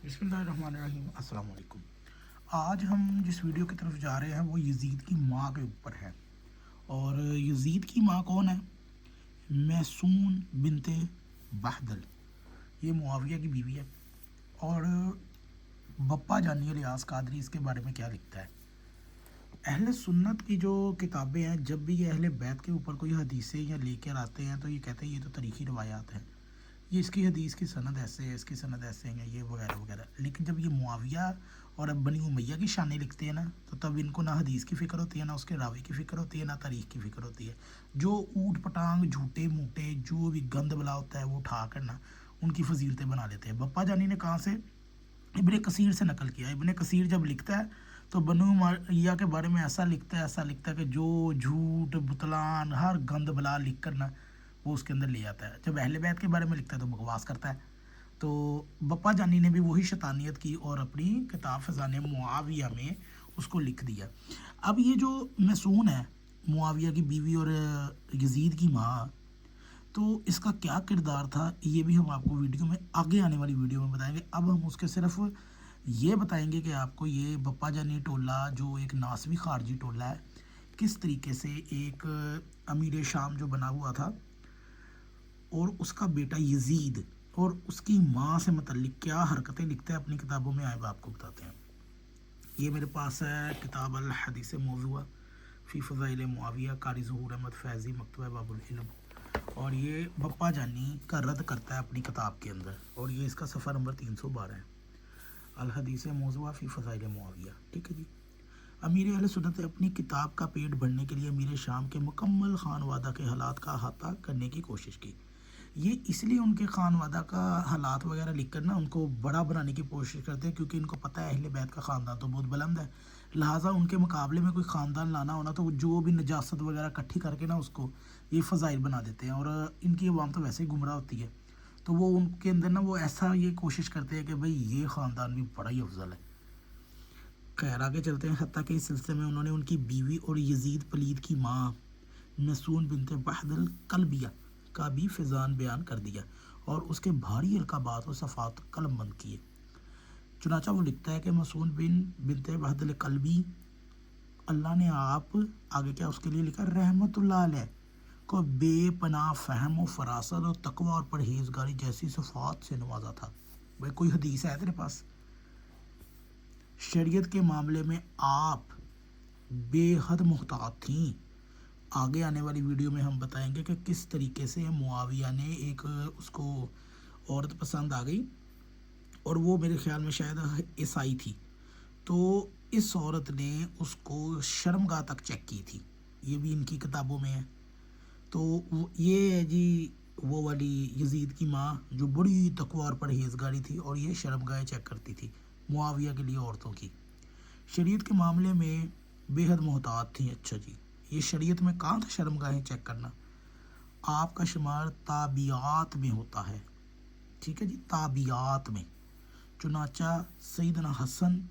बिस्मिल्लाहिर्रहमानिर्रहीम। अस्सलाम वालेकुम। आज हम जिस वीडियो की तरफ जा रहे हैं वो यजीद की माँ के ऊपर है। और यजीद की माँ कौन है? मैसून बिनते बहदल। ये मुआविया की बीवी है। और बप्पा जानी इलियास कादरी इसके बारे में क्या लिखता है? अहले सुन्नत की जो किताबें हैं, जब भी ये अहले बैत के ऊपर कोई हदीसें या लेकर आते हैं तो ये कहते हैं ये तो तारीखी रवायात हैं, ये इसकी हदीस की सनद ऐसे है, इसकी सनद ऐसे हैं, ये वगैरह वगैरह। लेकिन जब ये मुआविया और अब बनी उमैया की शानें लिखते हैं ना, तो तब इनको ना हदीस की फ़िक्र होती है, ना उसके रावी की फ़िक्र होती है, ना तारीख की फ़िक्र होती है। जो ऊट पटांग झूठे मूठे जो भी गंद बला होता है वो उठा कर ना उनकी फजीलतें बना लेते हैं। बप्पा जानी ने कहाँ से? इब्ने कसीर से नकल किया। इब्ने कसीर जब लिखता है तो बनु उमैया के बारे में ऐसा लिखता है कि जो झूठ बुतलान हर गंद बला लिख कर ना वो उसके अंदर ले आता है। जब अहले बैत के बारे में लिखता है तो बकवास करता है। तो बप्पा जानी ने भी वही शैतानियत की और अपनी किताब फ़ज़ाने मुआविया में उसको लिख दिया। अब ये जो मैसून है, मुआविया की बीवी और यजीद की माँ, तो इसका क्या किरदार था ये भी हम आपको वीडियो में आगे आने वाली वीडियो में बताएंगे। अब हम उसके सिर्फ ये बताएंगे कि आपको ये बप्पा जानी टोला जो एक नासवी खारजी टोला है, किस तरीके से एक अमीर शाम जो बना हुआ था और उसका बेटा यजीद और उसकी माँ से मतलब क्या हरकतें लिखता है अपनी किताबों में, आए आपको बताते हैं। ये मेरे पास है किताब अल हदीस मौज़ूआ फ़ी फ़ज़ाइल मुआविया, कारी ज़हूर अहमद फैज़ी, मकतबा बाबुल इल्म। और ये बप्पा जानी का रद्द करता है अपनी किताब के अंदर, और ये इसका सफ़ा नंबर 312 है, अल हदीस मौज़ूआ फ़ी फ़ज़ाइल मुआविया। ठीक है जी। अमीर अहले सुन्नत ने अपनी किताब का पेट भरने के लिए अमीर शाम के मुकम्मल खानवादा के हालात का अहाता करने की कोशिश की। ये इसलिए उनके खानवादा का हालात वगैरह लिख कर ना उनको बड़ा बनाने की कोशिश करते हैं, क्योंकि इनको पता है अहले बैत का ख़ानदान तो बहुत बुलंद है। लिहाजा उनके मुकाबले में कोई ख़ानदान लाना होना तो जो भी नजासत वगैरह इकट्ठी करके ना उसको ये फ़ज़ाइल बना देते हैं। और इनकी अवाम तो वैसे ही गुमराह होती है, तो वो उनके अंदर ना वो ऐसा ये कोशिश करते हैं कि भाई ये ख़ानदान भी बड़ा ही अफजल है। खैर आगे चलते हैं। हत्ता के इस सिलसिले में उन्होंने उनकी बीवी और यजीद पलीद की माँ नसून बिनते बहदल कलबिया का भी फिजान बयान कर दिया और उसके भारी अलकाबात और सफ़ात कलम बंद किए। चुनाचा वो लिखता है कि मसून बिनते बहदल कलबी, अल्लाह ने आप आगे क्या उसके लिए लिखा, रहमतुल्लाह अलैह को बेपनाह फ़हम और फरासत और तकवा और परहेजगारी जैसी सफ़ात से नवाजा था। भाई कोई हदीस है तेरे पास? शरीयत के मामले में आप बेहद मुहतात थीं। आगे आने वाली वीडियो में हम बताएंगे कि किस तरीके से मुआविया ने एक उसको औरत पसंद आ गई और वो मेरे ख्याल में शायद ईसाई थी, तो इस औरत ने उसको शर्मगाह तक चेक की थी। ये भी इनकी किताबों में है। तो ये है जी वो वाली यजीद की माँ जो बड़ी तकवा और परहेजगारी थी और ये शर्मगाहें चेक करती थी मुआविया के लिए औरतों की। शरीयत के मामले में बेहद मोहतात थी। अच्छा जी, ये शरीयत में कहाँ था शर्मगाहें चेक करना? आपका शुमार ताबियात में होता है। ठीक है जी, ताबियात में। चुनाचा सैयदना हसन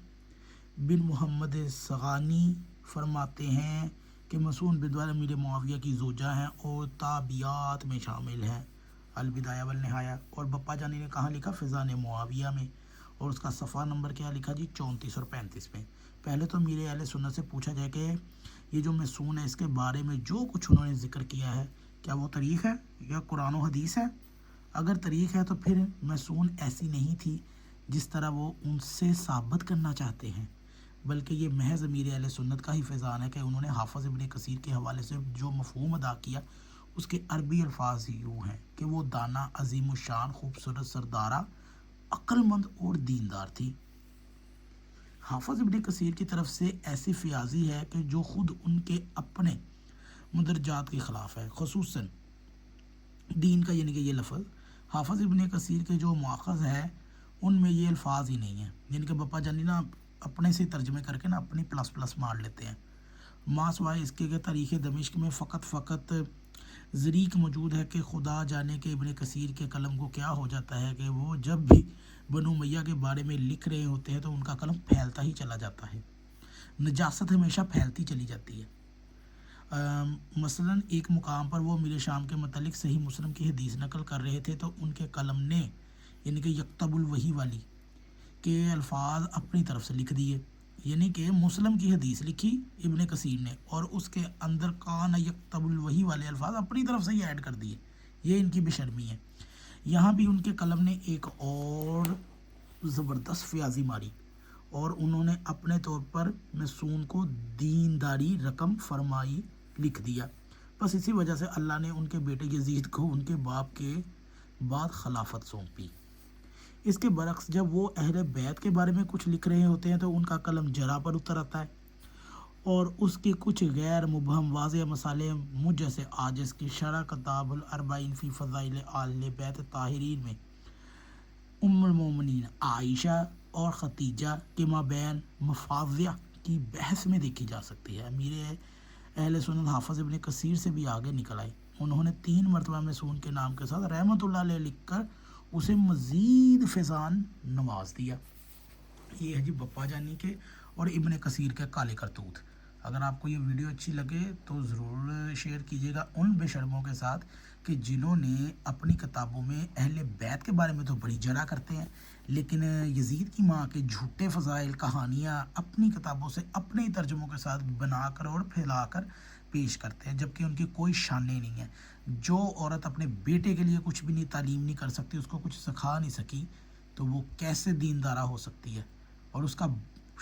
बिन मोहम्मद सगानी फरमाते हैं कि मसून बिदवाल अमीर मुआविया की जोजा हैं और ताबियात में शामिल हैं, अलबिदाया वल निहाया। और बप्पा जानी ने कहाँ लिखा? फ़िज़ान मुआविया में। और उसका सफ़ा नंबर क्या लिखा जी? 34 और 35 में। पहले तो अमीर अहले सुन्नत से पूछा जाए कि ये जो मैसून है इसके बारे में जो कुछ उन्होंने ज़िक्र किया है क्या वो तारीख़ है या कुरान व हदीस है? अगर तारीख़ है तो फिर मैसून ऐसी नहीं थी जिस तरह वो उनसे साबित करना चाहते हैं, बल्कि ये महज अमीर अहले सुन्नत का ही फैज़ान है कि उन्होंने हाफ़िज़ इब्ने कसीर के हवाले से जो मफ़हूम अदा किया उसके अरबी अल्फाज यूँ हैं कि वो दाना, अजीम शान, खूबसूरत, सरदारा, अक्लमंद और दीनदार थी। हाफ़िज़ इब्ने कसीर की तरफ से ऐसी फ़ियाज़ी है कि जो ख़ुद उनके अपने मुदरजात के ख़िलाफ़ है, ख़ुसूसन दीन का, यानी कि ये लफ्ज़ हाफ़िज़ इब्ने कसीर के जो मुआख़ज़ है उनमें ये अल्फाज ही नहीं है। यानी कि बप्पा जानी ना अपने से तर्जमे करके ना अपनी प्लस प्लस मार लेते हैं। मासवाए इसके के तारीख़ दमिश्क में फ़कत ज़रीक मौजूद है कि खुदा जाने के इब्ने कसीर के कलम को क्या हो जाता है कि वो जब भी बनु उमैया के बारे में लिख रहे होते हैं तो उनका कलम फैलता ही चला जाता है। नजासत हमेशा फैलती चली जाती है। मसलन एक मुकाम पर वो अमीर शाम के मतलब सही मुस्लिम की हदीस नकल कर रहे थे तो उनके कलम ने, यानी कि यकतबुल वही वाली, کے الفاظ اپنی طرف سے لکھ دیے، یعنی کہ مسلم کی حدیث لکھی ابن کثیر نے اور اس کے اندر کان یکتب الوحی والے الفاظ اپنی طرف سے ہی ایڈ کر دیے. یہ ان کی بے شرمی ہے. یہاں بھی ان کے قلم نے ایک اور زبردست فیاضی ماری اور انہوں نے اپنے طور پر مسعود کو دینداری رقم فرمائی لکھ دیا. بس اسی وجہ سے اللہ نے ان کے بیٹے یزید کو ان کے باپ کے بعد خلافت سونپی. اس کے برعکس جب وہ اہل بیت کے بارے میں کچھ لکھ رہے ہوتے ہیں تو ان کا قلم جرا پر اتر آتا ہے اور اس کے کچھ غیر مبہم واضح مسائل مجھ جیسے عاجز کی شرح کتاب الاربعین فی فضائل اہل بیت طاہرین میں ام المومنین عائشہ اور خدیجہ کے مابین مفاضلہ کی بحث میں دیکھی جا سکتی ہے. امیر اہل سنت حافظ ابن کثیر سے بھی آگے نکل آئے. انہوں نے 3 مرتبہ مسعود کے نام کے ساتھ رحمۃ اللہ علیہ لکھ کر اسے مزید فیضان نواز دیا. یہ ہے جی بپا جانی کے اور ابن کثیر کے کالے کرتوت. اگر آپ کو یہ ویڈیو اچھی لگے تو ضرور شیئر کیجیے گا ان بے شرموں کے ساتھ کہ جنہوں نے اپنی کتابوں میں اہل بیت کے بارے میں تو بڑی جرح کرتے ہیں لیکن یزید کی ماں کے جھوٹے فضائل کہانیاں اپنی کتابوں سے اپنے ہی ترجموں کے ساتھ بنا کر اور پھیلا کر پیش کرتے ہیں جبکہ ان کی کوئی شانیں نہیں ہیں. جو عورت اپنے بیٹے کے لیے کچھ بھی نہیں تعلیم نہیں کر سکتی، اس کو کچھ سکھا نہیں سکی، تو وہ کیسے دیندارہ ہو سکتی ہے اور اس کا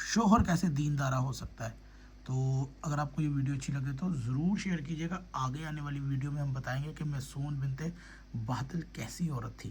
شوہر کیسے دیندارہ ہو سکتا ہے. تو اگر آپ کو یہ ویڈیو اچھی لگے تو ضرور شیئر کیجیے گا. آگے آنے والی ویڈیو میں ہم بتائیں گے کہ مسعود بنت بہدل کیسی عورت تھی.